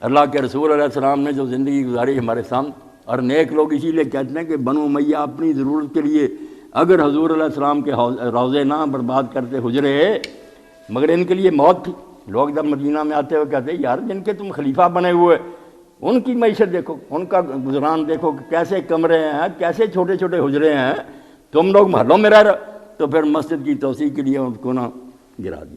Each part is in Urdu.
اللہ کے رسول علیہ السلام نے جو زندگی گزاری ہمارے سامنے، اور نیک لوگ اسی لیے کہتے ہیں کہ بنو امیہ اپنی ضرورت کے لیے اگر حضور علیہ السلام کے روضے نہ برباد کرتے حجرے، مگر ان کے لیے موت تھی۔ لوگ جب مدینہ میں آتے ہوئے کہتے ہیں یار جن کے تم خلیفہ بنے ہوئے ان کی معیشت دیکھو، ان کا گزران دیکھو کہ کیسے کمرے ہیں، کیسے چھوٹے چھوٹے حجرے ہیں، تم لوگ محلوں میں رہ رہے۔ تو پھر مسجد کی توسیع کے لیے ان کو نہ گرا دی۔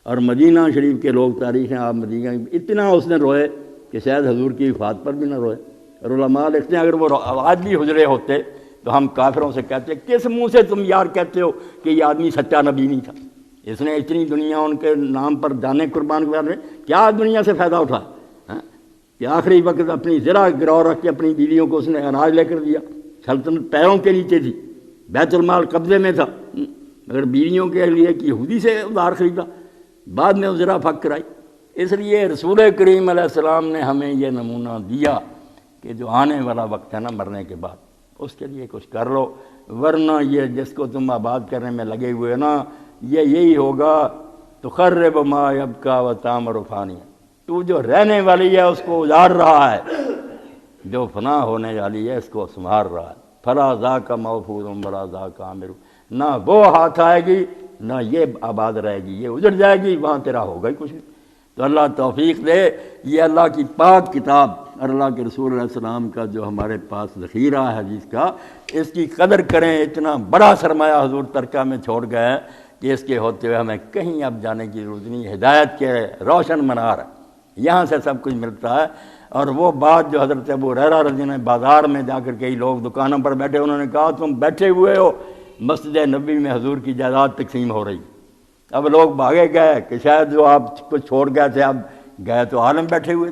اور مدینہ شریف کے لوگ تاریخ ہیں، آپ مدینہ اتنا اس نے روئے کہ شاید حضور کی وفات پر بھی نہ روئے۔ اور علماء لکھتے ہیں اگر وہ آج بھی حجرے ہوتے تو ہم کافروں سے کہتے کس منہ سے تم یار کہتے ہو کہ یہ آدمی سچا نبی نہیں تھا، اس نے اتنی دنیا ان کے نام پر جانے قربان کر رہے، کیا دنیا سے فائدہ اٹھا کہ آخری وقت اپنی ذرا گرو رکھ کے اپنی بیویوں کو اس نے اناج لے کر دیا، سلطنت پیروں کے نیچے تھی، بیت المال قبضے میں تھا، مگر بیویوں کے لیے ایک یہودی سے ادھار خریدا، بعد میں ذرا پھک کرائی۔ اس لیے رسول کریم علیہ السلام نے ہمیں یہ نمونہ دیا کہ جو آنے والا وقت ہے نا مرنے کے بعد، اس کے لیے کچھ کر لو، ورنہ یہ جس کو تم آباد کرنے میں لگے ہوئے نا یہ یہی ہوگا، تخرب ما یبقی و تعمر فانی، تو جو رہنے والی ہے اس کو اجاڑ رہا ہے، جو فنا ہونے والی ہے اس کو سنوار رہا ہے۔ فلا ذاک موفور ولا ذاک عامر، نہ وہ ہاتھ آئے گی نہ یہ آباد رہے گی، یہ اجڑ جائے گی، وہاں تیرا ہوگا ہی کچھ نہیں۔ تو اللہ توفیق دے، یہ اللہ کی پاک کتاب اور اللہ کے رسول علیہ السلام کا جو ہمارے پاس ذخیرہ ہے حدیث کا، اس کی قدر کریں۔ اتنا بڑا سرمایہ حضور ترکہ میں چھوڑ گئے کہ اس کے ہوتے ہوئے ہمیں کہیں اب جانے کی ضرورت نہیں، ہدایت کے روشن منار ہے، یہاں سے سب کچھ ملتا ہے۔ اور وہ بات جو حضرت ابو ہریرہ رضی اللہ عنہ بازار میں جا کر کئی لوگ دکانوں پر بیٹھے، انہوں نے کہا تم بیٹھے ہوئے ہو مسجد نبوی میں حضور کی جائیداد تقسیم ہو رہی، اب لوگ بھاگے گئے کہ شاید جو آپ کو چھوڑ گئے تھے اب گئے تو عالم بیٹھے ہوئے،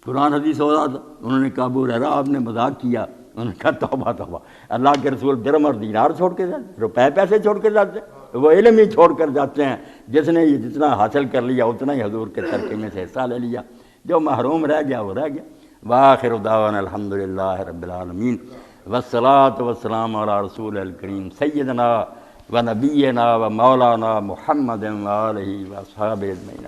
قرآن حدیث ہو رہا تھا۔ انہوں نے کہا ابو ہریرہ آپ نے مذاق کیا، انہوں نے کہا توبہ توبہ، اللہ کے رسول درہم اور دینار چھوڑ کے جاتے، روپے پیسے چھوڑ کے جاتے، وہ علم ہی چھوڑ کر جاتے ہیں، جس نے یہ جتنا حاصل کر لیا اتنا ہی حضور کے ترکے میں سے حصہ لے لیا، جو محروم رہ گیا وہ رہ گیا۔ وآخر دعوانا الحمدللہ رب العالمین، والصلاة والسلام علی رسول الکریم سیدنا و نبینا و مولانا محمد و آلہ و اصحابہ اجمعین۔